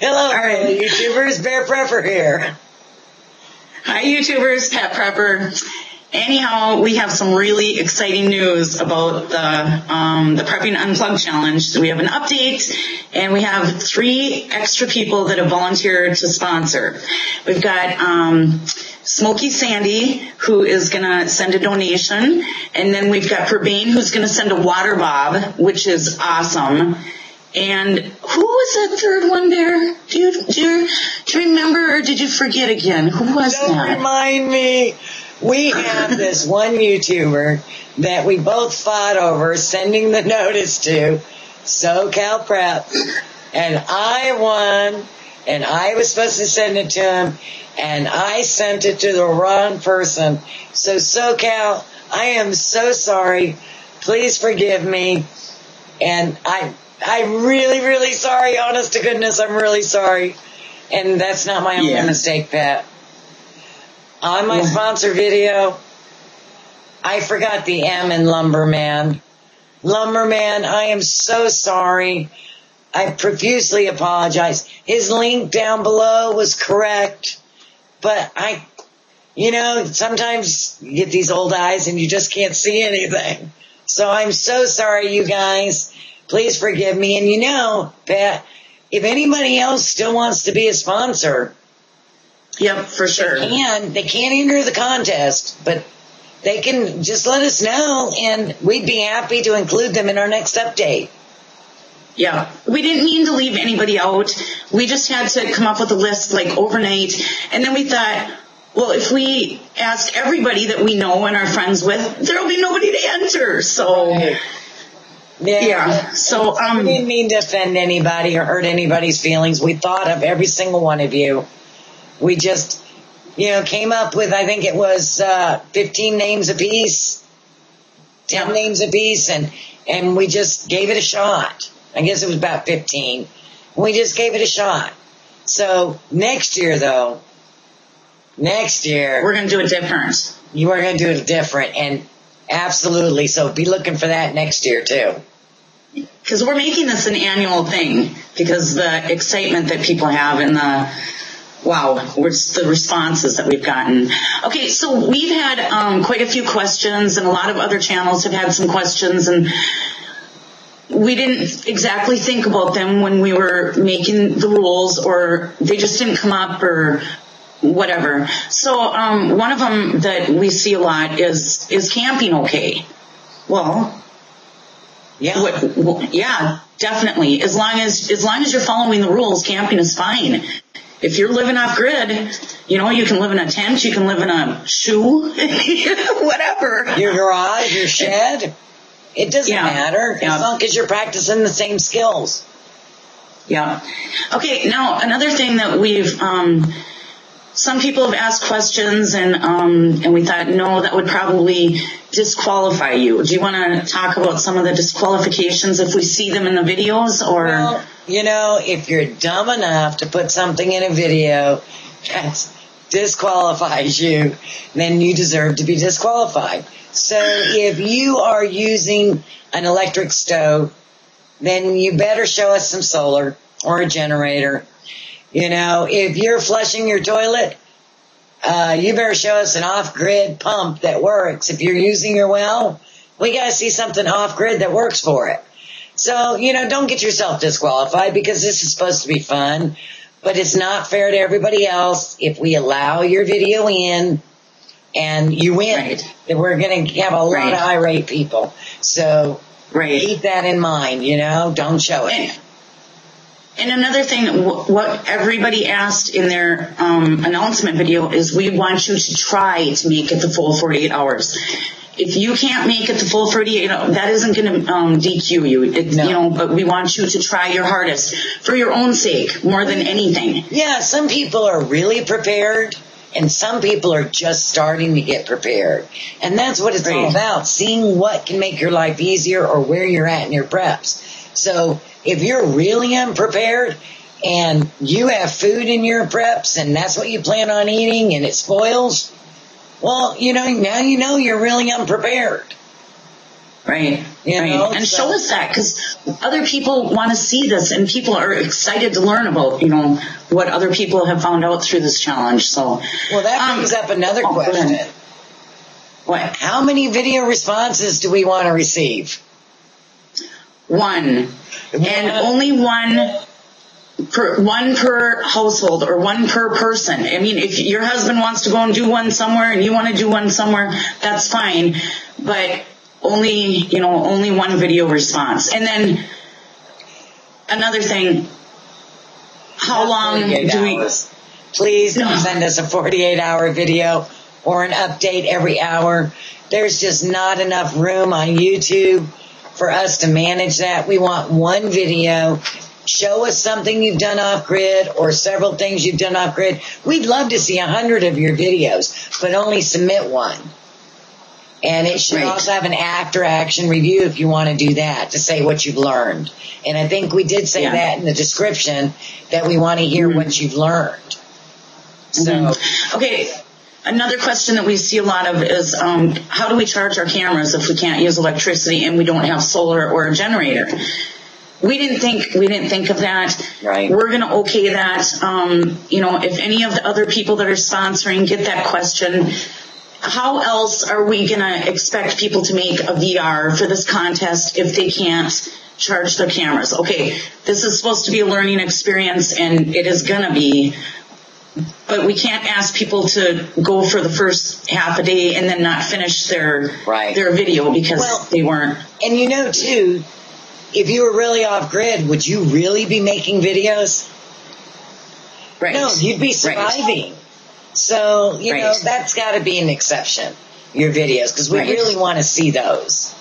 Hello, All right. YouTubers. Bear Prepper here. Hi, YouTubers. Pat Prepper. Anyhow, we have some really exciting news about the Prepping Unplugged challenge. We have an update, and we have 3 extra people that have volunteered to sponsor. We've got Smokey Sandy, who is going to send a donation, and then we've got Perbane, who's going to send a water bob, which is awesome. And who was that third one there? Do you remember, or did you forget again? Who was that? Don't remind me. We have this one YouTuber that we both fought over sending the notice to, SoCal Prep, and I won, and I was supposed to send it to him, and I sent it to the wrong person. So SoCal, I am so sorry. Please forgive me. And I'm really, really sorry. Honest to goodness, I'm really sorry. And that's not my only mistake, Pat. On my sponsor video, I forgot the M in Lumberman. Lumberman, I am so sorry. I profusely apologize. His link down below was correct, but sometimes you get these old eyes and you just can't see anything. So I'm so sorry, you guys. Please forgive me. And Pat, if anybody else still wants to be a sponsor, yep, for sure. They can't enter the contest, but they can just let us know, and we'd be happy to include them in our next update. Yeah, we didn't mean to leave anybody out. We just had to come up with a list overnight, and then we thought, well, if we ask everybody that we know and are friends with, there'll be nobody to enter. So, right. Yeah. So, we didn't mean to offend anybody or hurt anybody's feelings. We thought of every single one of you. We just, came up with, I think it was 15 names apiece, 10 names apiece, and we just gave it a shot. I guess it was about 15. We just gave it a shot. So next year, though, we're going to do it different. You are going to do it different, and absolutely. So be looking for that next year, too. Because we're making this an annual thing because the excitement that people have and the responses that we've gotten. Okay, so we've had quite a few questions, and a lot of other channels have had some questions, and we didn't exactly think about them when we were making the rules, or they just didn't come up, or whatever. So one of them that we see a lot is camping okay? Well, yeah, definitely. As long as you're following the rules, camping is fine. If you're living off grid, you can live in a tent, you can live in a shoe, whatever. Your garage, your shed, it doesn't matter as long as you're practicing the same skills. Yeah. Okay, now another thing that we've, some people have asked questions, and we thought, no, that would probably disqualify you. Do you want to talk about some of the disqualifications if we see them in the videos, or? Well, if you're dumb enough to put something in a video that disqualifies you, then you deserve to be disqualified. So if you are using an electric stove, then you better show us some solar or a generator. If you're flushing your toilet, you better show us an off-grid pump that works. If you're using your well, we got to see something off-grid that works for it. So, don't get yourself disqualified because this is supposed to be fun, but it's not fair to everybody else if we allow your video in and you win. Right. Then we're going to have a lot of irate people. So keep that in mind, don't show it. And another thing, what everybody asked in their announcement video is we want you to try to make it the full 48 hours. If you can't make it the full 48 hours, that isn't going to DQ you. But we want you to try your hardest for your own sake more than anything. Yeah, some people are really prepared, and some people are just starting to get prepared. And that's what it's all about, seeing what can make your life easier or where you're at in your preps. So if you're really unprepared and you have food in your preps and that's what you plan on eating and it spoils, well, now you're really unprepared. Right. You right. know, and so- show us that, because other people want to see this, and people are excited to learn about, what other people have found out through this challenge. So, Well, that brings up another go question. ahead. What? How many video responses do we want to receive? One. And only one per household, or one per person. I mean, if your husband wants to go and do one somewhere and you want to do one somewhere, that's fine. But only one video response. And then another thing, how long do we... hours. Please don't send us a 48-hour video or an update every hour. There's just not enough room on YouTube for us to manage that. We want one video. Show us something you've done off grid, or several things you've done off grid. We'd love to see 100 of your videos, but only submit one. And it should also have an after action review if you want to do that, to say what you've learned. And I think we did say that in the description, that we want to hear what you've learned. So, okay. Another question that we see a lot of is, how do we charge our cameras if we can't use electricity and we don't have solar or a generator? We didn't think of that. Right. We're going to okay that. If any of the other people that are sponsoring get that question, how else are we going to expect people to make a VR for this contest if they can't charge their cameras? Okay, this is supposed to be a learning experience, and it is going to be. But we can't ask people to go for the first half a day and then not finish their video because they weren't. And too, if you were really off grid, would you really be making videos? Right. No, you'd be surviving. Right. So, that's got to be an exception, your videos, because we really want to see those.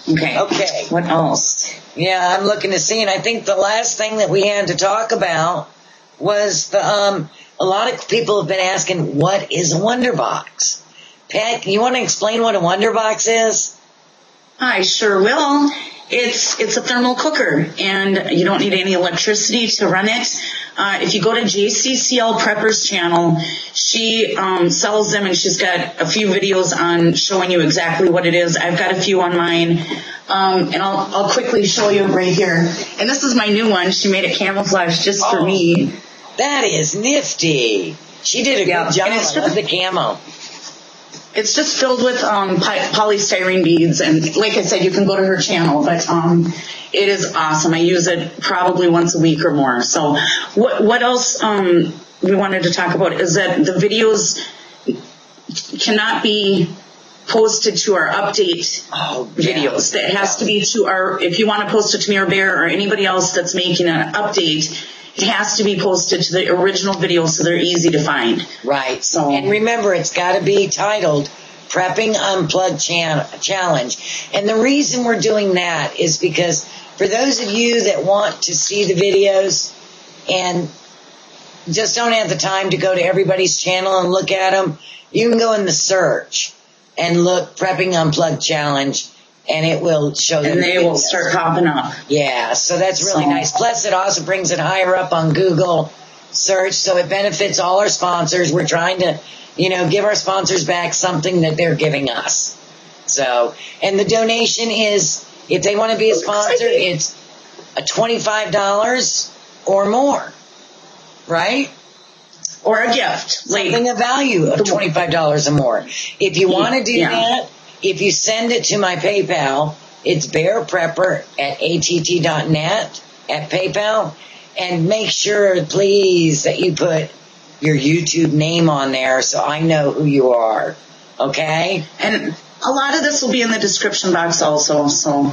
Okay. What else? Yeah, I'm looking to see, and I think the last thing that we had to talk about was a lot of people have been asking, what is a WonderBox? Pat, you want to explain what a WonderBox is? I sure will. It's a thermal cooker, and you don't need any electricity to run it. If you go to JCCL Prepper's channel, she sells them, and she's got a few videos on showing you exactly what it is. I've got a few on mine, and I'll quickly show you right here. And this is my new one. She made it camouflage just for me. That is nifty. She did a good job. I love the camo. It's just filled with polystyrene beads, and like I said, you can go to her channel, but it is awesome. I use it probably once a week or more. So what else we wanted to talk about is that the videos cannot be posted to our update videos. That has to be to our, if you want to post it to me or Bear or anybody else that's making an update, it has to be posted to the original video so they're easy to find. Right. So, and remember, it's got to be titled Prepping Unplugged Challenge. And the reason we're doing that is because for those of you that want to see the videos and just don't have the time to go to everybody's channel and look at them, you can go in the search and look Prepping Unplugged Challenge, and it will show them. And they will start popping up. Yeah, so that's really nice. Plus, it also brings it higher up on Google search, so it benefits all our sponsors. We're trying to, give our sponsors back something that they're giving us. So, and the donation is, if they want to be a sponsor, it's a $25 or more, right? Or a gift. Something of value of $25 or more. If you want to do that, if you send it to my PayPal, it's bearprepper@att.net at PayPal. And make sure, please, that you put your YouTube name on there so I know who you are. Okay? And a lot of this will be in the description box also. So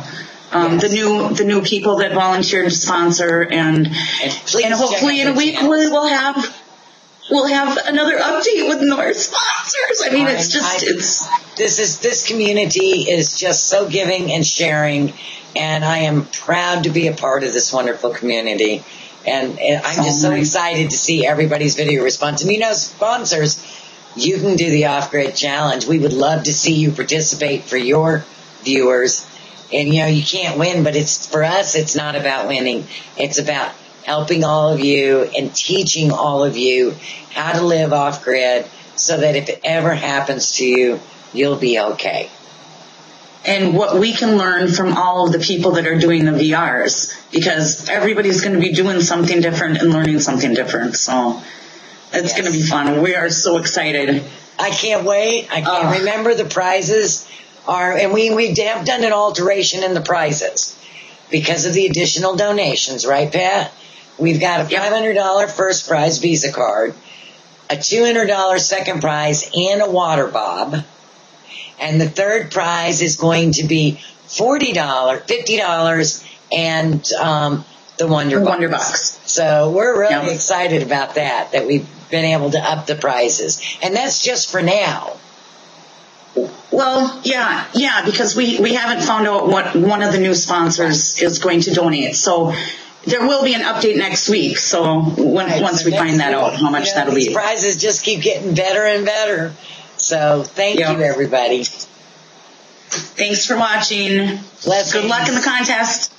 the new people that volunteered to sponsor, and hopefully in a week we'll have another update with more sponsors. I mean, this community is just so giving and sharing, and I am proud to be a part of this wonderful community. And I'm just so excited to see everybody's video response. And sponsors, you can do the off-grid challenge. We would love to see you participate for your viewers. And you can't win, but for us, it's not about winning. It's about helping all of you and teaching all of you how to live off grid so that if it ever happens to you, you'll be okay. and what we can learn from all of the people that are doing the VRs, because everybody's going to be doing something different and learning something different. So it's going to be fun. We are so excited. I can't wait. I can't remember the prizes are, and we have done an alteration in the prizes because of the additional donations, right, Pat? We've got a $500 first prize Visa card, a $200 second prize, and a water bob. And the third prize is going to be $50, and the WonderBox. So we're really excited about that we've been able to up the prizes. And that's just for now. Well, yeah, because we haven't found out what one of the new sponsors is going to donate. So there will be an update next week. So once we find that out, how much that'll be. These prizes just keep getting better and better. So thank you, everybody. Thanks for watching. Good luck in the contest.